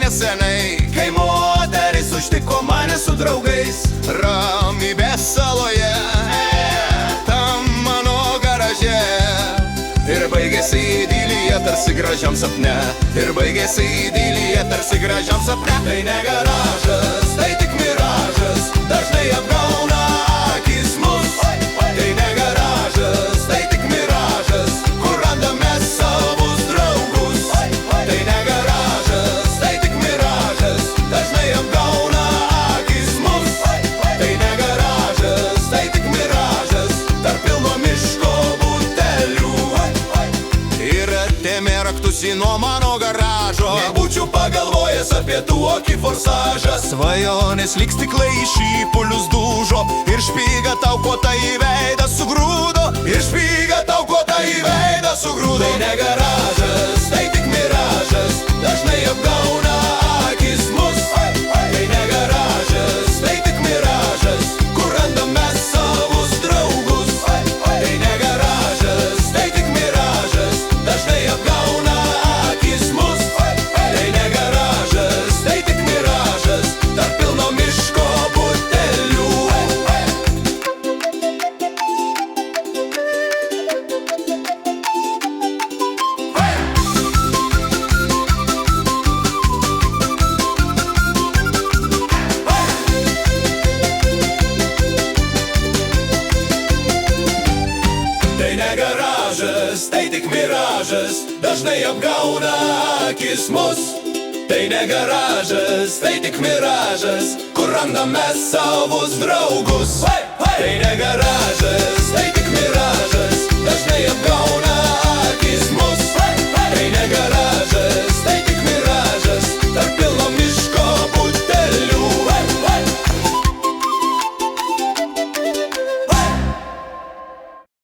neseniai, kai moteris užtiko mane su draugais ramybės saloje, tam mano garaže. Ir baigėsi idilija tarsi gražiam sapne, ir baigėsi idilija tarsi gražiam sapne. Tai ne garažas, tai tik miražas, dažnai apgauna akis mus. Tai ne garažas, tai tik miražas, kur randame savus draugus. Tai ne garažas, tai tik miražas, dažnai apgauna akis mus. Tai ne garažas, tai tik miražas, tarp pilno miško butelių. Ir atėmė raktus į nuo mano garažo, nebūčiau pagalvojęs apie tokį forsažą. Svajonės lyg stiklai į šipulius dužo, ir špyga tau kuota į veidą sugrūdo, ir špyga tau kuota į veidą sugrūdo. Tai ne garažas, tai tik miražas, dažnai apgauna akis mus. Tai ne garažas, tai tik miražas, kur randame savus draugus. Tai ne garažas, tai tik miražas, dažnai apgauna akis mus. Tai ne garažas, tai tik miražas, tarp pilno miško butelių. Tai ne garažas, tai tik miražas, dažnai apgauna akis mus. Tai ne garažas, tai tik miražas, kur randame savus draugus. Tai ne garažas,